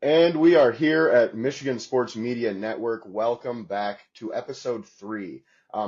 And we are here at Michigan Sports Media Network. Welcome back to episode 3.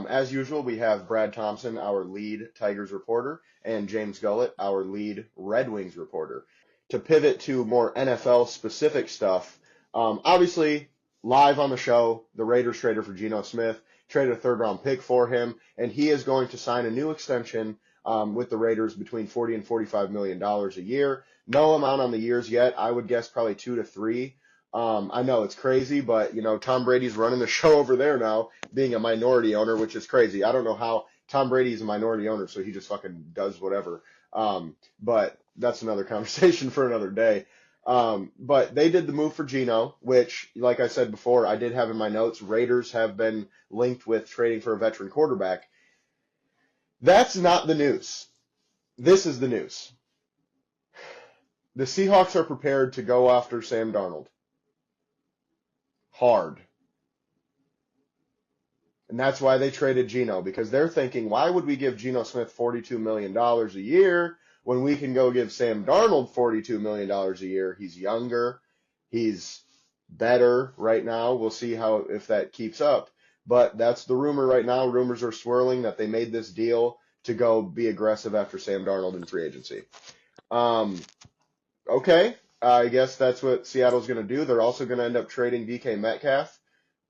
As usual, we have Brad Thompson, our lead Tigers reporter, and James Gullett, our lead Red Wings reporter. To pivot to more NFL specific stuff, obviously live on the show, the Raiders traded for Geno Smith, traded a third-round pick for him, and he is going to sign a new extension with the Raiders between $40 and $45 million a year. No amount on the years yet. I would guess probably 2 to 3. I know it's crazy, but Tom Brady's running the show over there now, being a minority owner, which is crazy. I don't know how Tom Brady's a minority owner, so he just fucking does whatever. But that's another conversation for another day. But they did the move for Geno, which, like I said before, I did have in my notes. Raiders have been linked with trading for a veteran quarterback. That's not the news. This is the news. The Seahawks are prepared to go after Sam Darnold. Hard. And that's why they traded Geno, because they're thinking, why would we give Geno Smith $42 million a year when we can go give Sam Darnold $42 million a year? He's younger. He's better right now. We'll see if that keeps up. But that's the rumor right now. Rumors are swirling that they made this deal to go be aggressive after Sam Darnold in free agency. Okay, I guess that's what Seattle's going to do. They're also going to end up trading DK Metcalf.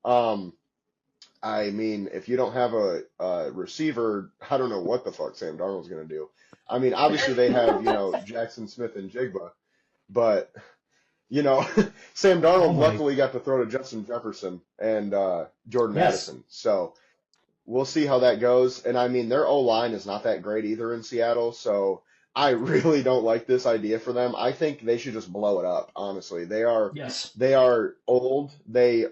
I mean, if you don't have a receiver, I don't know what the fuck Sam Darnold's going to do. I mean, obviously they have, Jackson Smith and Jigba, but, Sam Darnold luckily got to throw to Justin Jefferson and Jordan Addison. So we'll see how that goes. And I mean, their O-line is not that great either in Seattle, so I really don't like this idea for them. I think they should just blow it up, honestly. They are old. They,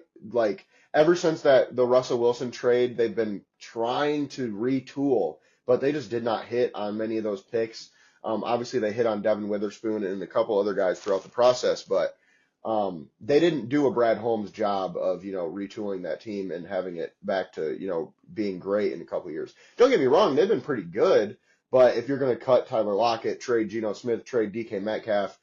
ever since the Russell Wilson trade, they've been trying to retool, but they just did not hit on many of those picks. Obviously, they hit on Devin Witherspoon and a couple other guys throughout the process, but they didn't do a Brad Holmes job of, retooling that team and having it back to, being great in a couple of years. Don't get me wrong, they've been pretty good. But if you're going to cut Tyler Lockett, trade Geno Smith, trade DK Metcalf,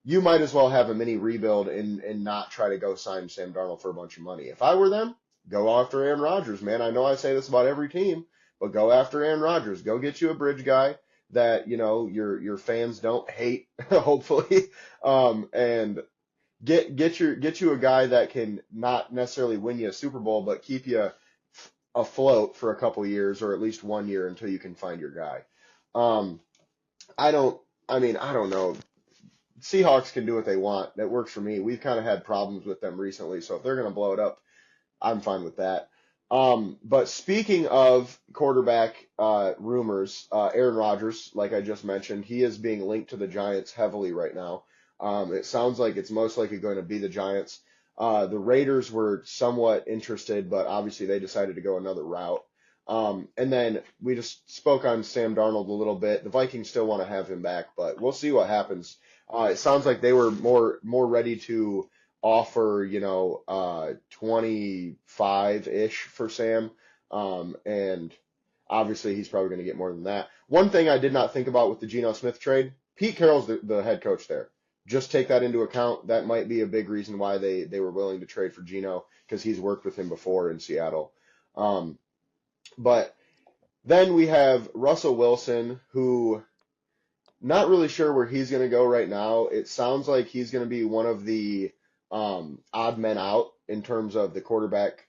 you might as well have a mini rebuild and not try to go sign Sam Darnold for a bunch of money. If I were them, go after Aaron Rodgers, man. I know I say this about every team, but go after Aaron Rodgers. Go get you a bridge guy that, your fans don't hate, hopefully, and get you a guy that can not necessarily win you a Super Bowl, but keep you afloat for a couple years or at least 1 year until you can find your guy. I don't know. Seahawks can do what they want. That works for me. We've kind of had problems with them recently, so if they're going to blow it up, I'm fine with that. But speaking of quarterback rumors, Aaron Rodgers, like I just mentioned, he is being linked to the Giants heavily right now. It sounds like it's most likely going to be the Giants. The Raiders were somewhat interested, but obviously they decided to go another route. And then we just spoke on Sam Darnold a little bit. The Vikings still want to have him back, but we'll see what happens. It sounds like they were more ready to offer, 25-ish for Sam. And obviously he's probably going to get more than that. One thing I did not think about with the Geno Smith trade, Pete Carroll's the head coach there. Just take that into account. That might be a big reason why they were willing to trade for Geno, because he's worked with him before in Seattle. But then we have Russell Wilson, who not really sure where he's going to go right now. It sounds like he's going to be one of the odd men out in terms of the quarterback,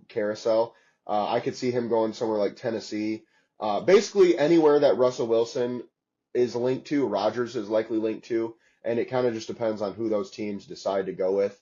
carousel. I could see him going somewhere like Tennessee. Basically anywhere that Russell Wilson is linked to, Rodgers is likely linked to, and it kind of just depends on who those teams decide to go with.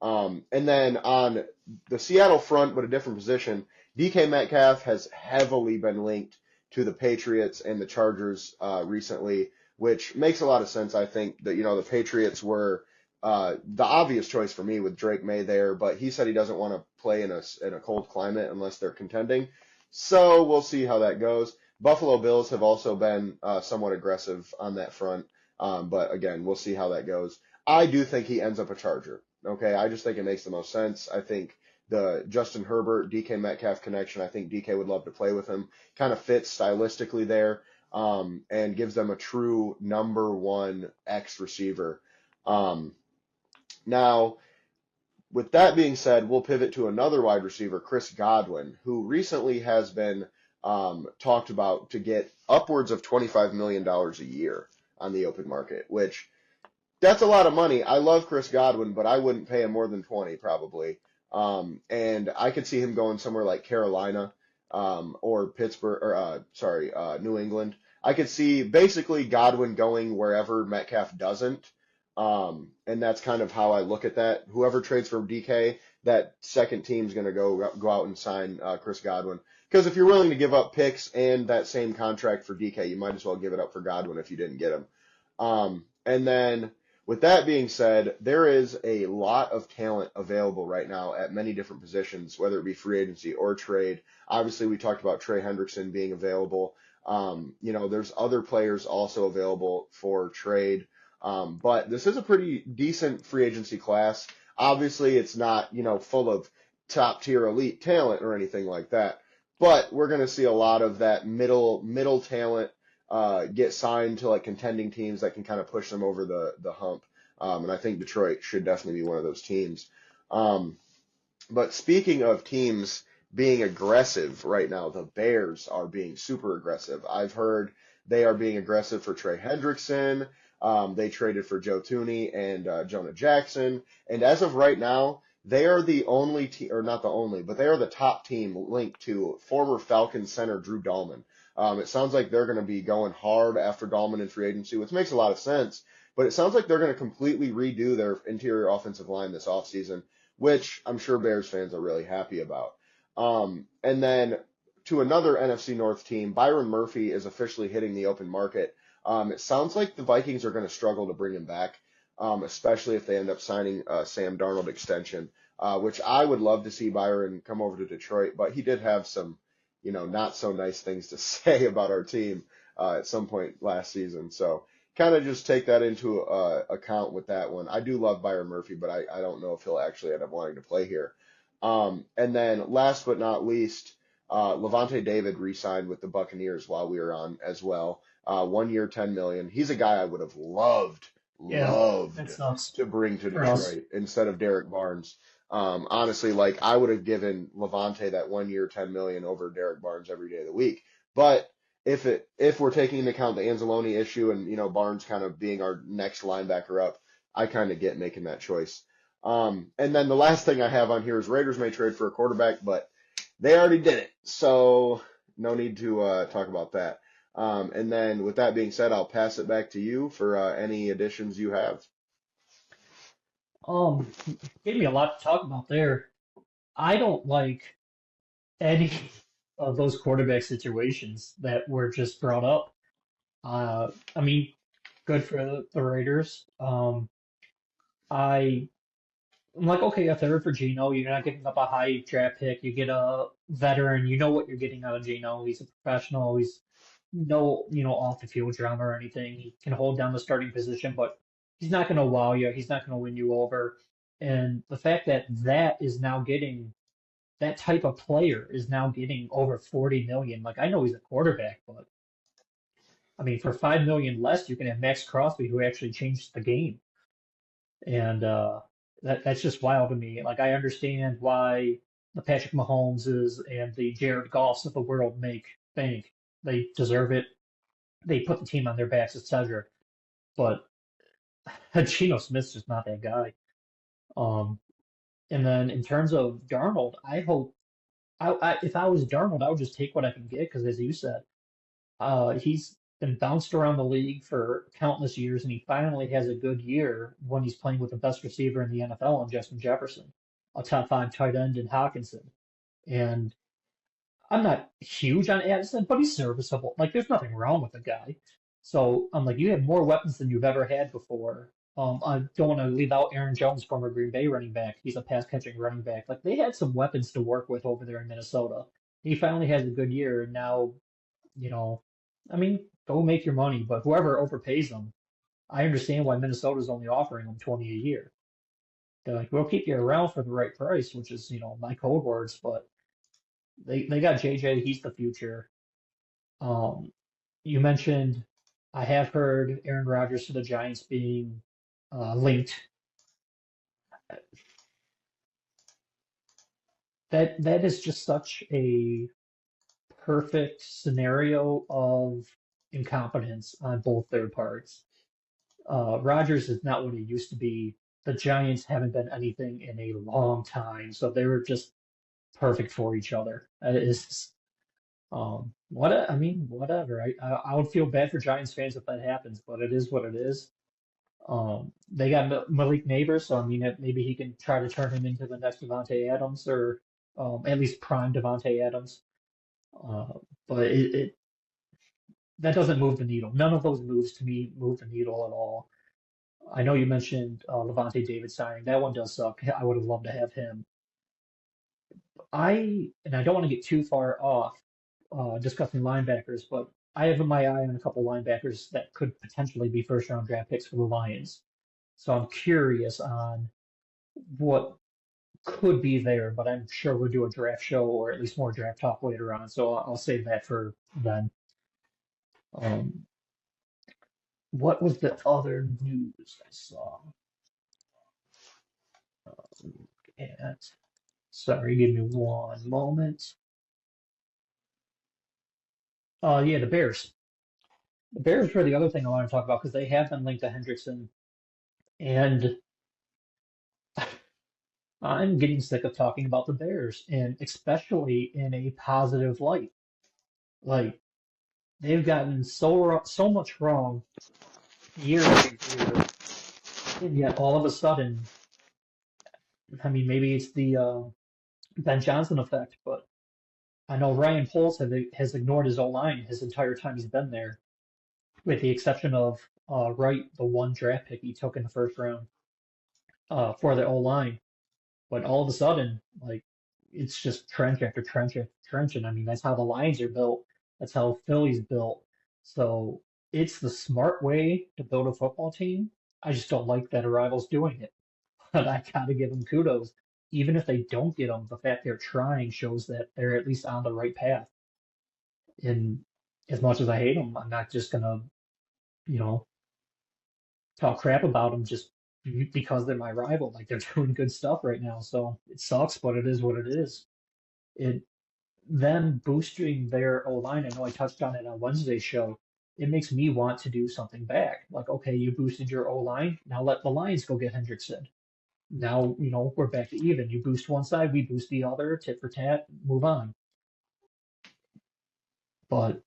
And then on the Seattle front, but a different position, DK Metcalf has heavily been linked to the Patriots and the Chargers recently, which makes a lot of sense. I think that, the Patriots were the obvious choice for me with Drake May there, but he said he doesn't want to play in a cold climate unless they're contending. So we'll see how that goes. Buffalo Bills have also been somewhat aggressive on that front, but again, we'll see how that goes. I do think he ends up a Charger. Okay, I just think it makes the most sense. I think the Justin Herbert, DK Metcalf connection, I think DK would love to play with him. Kind of fits stylistically there, and gives them a true number one X receiver. Now, with that being said, we'll pivot to another wide receiver, Chris Godwin, who recently has been talked about to get upwards of $25 million a year on the open market, which that's a lot of money. I love Chris Godwin, but I wouldn't pay him more than 20 probably. And I could see him going somewhere like Carolina, or Pittsburgh, or sorry, New England. I could see basically Godwin going wherever Metcalf doesn't. And that's kind of how I look at that. Whoever trades for DK, that second team's going to go out and sign Chris Godwin. Because if you're willing to give up picks and that same contract for DK, you might as well give it up for Godwin if you didn't get him. And then with that being said, there is a lot of talent available right now at many different positions, whether it be free agency or trade. Obviously, we talked about Trey Hendrickson being available. There's other players also available for trade. But this is a pretty decent free agency class. Obviously, it's not, full of top tier elite talent or anything like that. But we're going to see a lot of that middle talent get signed to like contending teams that can kind of push them over the hump. And I think Detroit should definitely be one of those teams. But speaking of teams being aggressive right now, the Bears are being super aggressive. I've heard they are being aggressive for Trey Hendrickson. They traded for Joe Tooney and Jonah Jackson. And as of right now, they are the only team, or not the only, but they are the top team linked to former Falcons center Drew Dahlman. It sounds like they're going to be going hard after Dahlman in free agency, which makes a lot of sense. But it sounds like they're going to completely redo their interior offensive line this offseason, which I'm sure Bears fans are really happy about. And then to another NFC North team, Byron Murphy is officially hitting the open market. It sounds like the Vikings are going to struggle to bring him back, especially if they end up signing a Sam Darnold extension, which I would love to see Byron come over to Detroit, but he did have some, not so nice things to say about our team at some point last season. So kind of just take that into account with that one. I do love Byron Murphy, but I don't know if he'll actually end up wanting to play here. And then last but not least, Levante David re-signed with the Buccaneers while we were on as well. 1 year, 10 million. He's a guy I would have loved Yeah, that sucks to bring to for us. Detroit instead of Derek Barnes. Honestly, like I would have given Levante that 1 year, 10 million over Derek Barnes every day of the week. But if we're taking into account the Anzalone issue and Barnes kind of being our next linebacker up, I kind of get making that choice. And then the last thing I have on here is Raiders may trade for a quarterback, but they already did it, so no need to talk about that. And then with that being said, I'll pass it back to you for any additions you have. Gave me a lot to talk about there. I don't like any of those quarterback situations that were just brought up. I mean, good for the Raiders. I I'm like, okay, a third for Geno. You're not giving up a high draft pick. You get a veteran. You know what you're getting out of Geno. He's a professional. He's no, off the field drama or anything. He can hold down the starting position, but he's not going to wow you. He's not going to win you over. And the fact that that type of player is now getting over 40 million. Like I know he's a quarterback, but I mean, for 5 million less, you can have Max Crosby, who actually changed the game. And that's just wild to me. Like I understand why the Patrick Mahomeses and the Jared Goffs of the world make bank. They deserve it. They put the team on their backs, etc. But Geno Smith's just not that guy. Um, and then in terms of Darnold, I hope if I was Darnold, I would just take what I can get because, as you said, he's been bounced around the league for countless years, and he finally has a good year when he's playing with the best receiver in the NFL in Justin Jefferson, a top five tight end in Hawkinson. And I'm not huge on Addison, but he's serviceable. Like, there's nothing wrong with the guy. So I'm like, you have more weapons than you've ever had before. I don't want to leave out Aaron Jones, former Green Bay running back. He's a pass catching running back. Like, they had some weapons to work with over there in Minnesota. He finally has a good year, and now you know, I mean, go make your money, but whoever overpays them, I understand why Minnesota's only offering them 20 a year. They're like, we'll keep you around for the right price, which is, my code words, but they got JJ, he's the future. Um, you mentioned I have heard Aaron Rodgers to the Giants being linked. that is just such a perfect scenario of incompetence on both their parts. Rodgers is not what he used to be. The Giants haven't been anything in a long time, so they were just perfect for each other. It's I mean, whatever. I would feel bad for Giants fans if that happens, but it is what it is. They got Malik Neighbors, so I mean, maybe he can try to turn him into the next Devontae Adams, or at least prime Devontae Adams. Uh, but that doesn't move the needle. None of those moves to me move the needle at all. I know you mentioned Levante David signing. That one does suck. I would have loved to have him. I don't want to get too far off discussing linebackers, but I have my eye on a couple linebackers that could potentially be first round draft picks for the Lions. So I'm curious on what could be there, but I'm sure we'll do a draft show or at least more draft talk later on. So I'll save that for then. Um, what was the other news I saw? And sorry, give me one moment. Yeah, the Bears. The Bears were the other thing I want to talk about because they have been linked to Hendrickson, and I'm getting sick of talking about the Bears, and especially in a positive light. Like they've gotten so much wrong year after year, and yet all of a sudden, I mean, maybe it's the Ben Johnson effect, but I know Ryan Poles has ignored his O line his entire time he's been there, with the exception of Wright, the one draft pick he took in the first round for the O line. But all of a sudden, like it's just trench after trench after trench, and I mean that's how the Lions are built. That's how Philly's built. So it's the smart way to build a football team. I just don't like that a rival's doing it. But I gotta give them kudos. Even if they don't get them, the fact they're trying shows that they're at least on the right path. And as much as I hate them, I'm not just gonna, you know, talk crap about them just because they're my rival. Like they're doing good stuff right now. So it sucks, but it is what it is. It Them boosting their O line. I know I touched on it on Wednesday's show. It makes me want to do something back. Like, okay, you boosted your O line. Now let the Lions go get Hendrickson. Now, we're back to even. You boost one side, we boost the other, tit for tat, move on. But,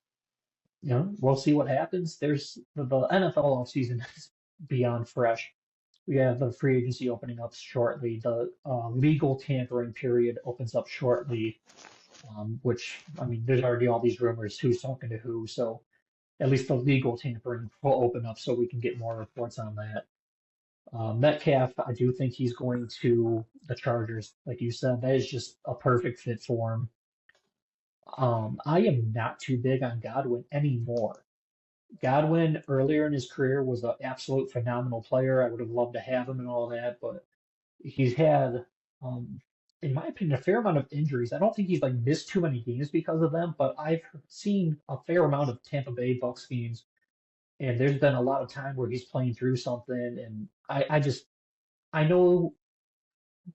we'll see what happens. There's the NFL offseason is beyond fresh. We have the free agency opening up shortly. The legal tampering period opens up shortly, which, I mean, there's already all these rumors who's talking to who. So at least the legal tampering will open up so we can get more reports on that. Metcalf, I do think he's going to the Chargers. Like you said, that is just a perfect fit for him. I am not too big on Godwin anymore. Godwin earlier in his career was an absolute phenomenal player. I would have loved to have him and all that, but he's had, um, in my opinion, a fair amount of injuries. I don't think he's like missed too many games because of them, but I've seen a fair amount of Tampa Bay Bucks games, and there's been a lot of time where he's playing through something, and I know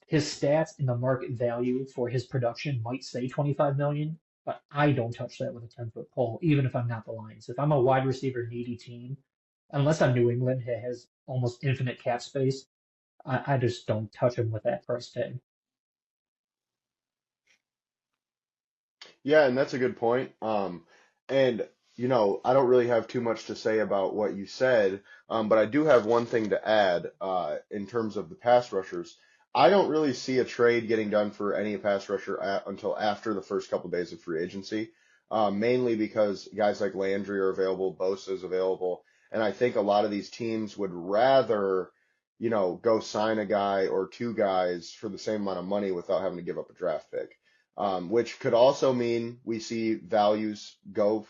his stats and the market value for his production might say 25 million, but I don't touch that with a 10-foot pole, even if I'm not the Lions. If I'm a wide receiver needy team, unless I'm New England, who has almost infinite cap space, I just don't touch him with that price tag. Yeah, and that's a good point. And I don't really have too much to say about what you said, but I do have one thing to add in terms of the pass rushers. I don't really see a trade getting done for any pass rusher until after the first couple days of free agency, mainly because guys like Landry are available, Bosa is available, and I think a lot of these teams would rather, go sign a guy or two guys for the same amount of money without having to give up a draft pick, which could also mean we see values go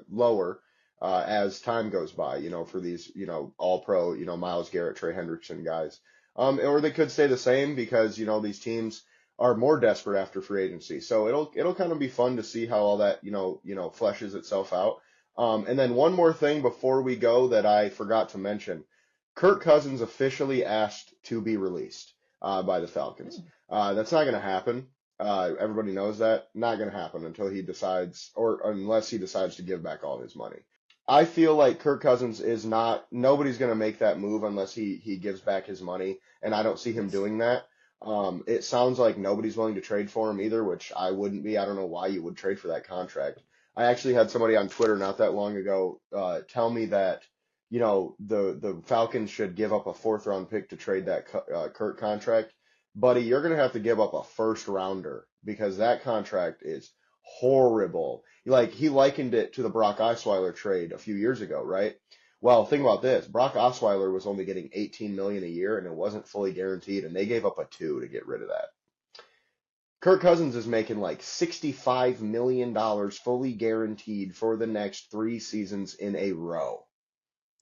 lower as time goes by, for these, all pro, Myles Garrett, Trey Hendrickson guys. Or they could stay the same because, these teams are more desperate after free agency. So it'll kind of be fun to see how all that, fleshes itself out. And then one more thing before we go that I forgot to mention. Kirk Cousins officially asked to be released. by the Falcons. That's not going to happen. Everybody knows that. Not going to happen until he decides, or unless he decides to give back all his money. I feel like Kirk Cousins is not, nobody's going to make that move unless he gives back his money, and I don't see him doing that. It sounds like nobody's willing to trade for him either, which I wouldn't be. I don't know why you would trade for that contract. I actually had somebody on Twitter not that long ago tell me that, the Falcons should give up a fourth round pick to trade that Kirk contract. Buddy, you're going to have to give up a first rounder because that contract is horrible. Like, he likened it to the Brock Osweiler trade a few years ago, right? Well, think about this. Brock Osweiler was only getting $18 million a year, and it wasn't fully guaranteed, and they gave up a 2 to get rid of that. Kirk Cousins is making like $65 million fully guaranteed for the next 3 seasons in a row.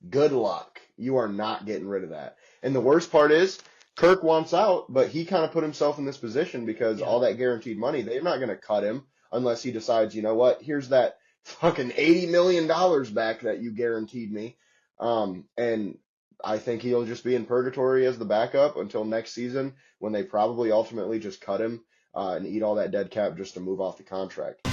Good luck. You are not getting rid of that. And the worst part is, Kirk wants out, but he kind of put himself in this position because all that guaranteed money, they're not going to cut him unless he decides, you know what, here's that fucking $80 million back that you guaranteed me. And I think he'll just be in purgatory as the backup until next season when they probably ultimately just cut him and eat all that dead cap just to move off the contract.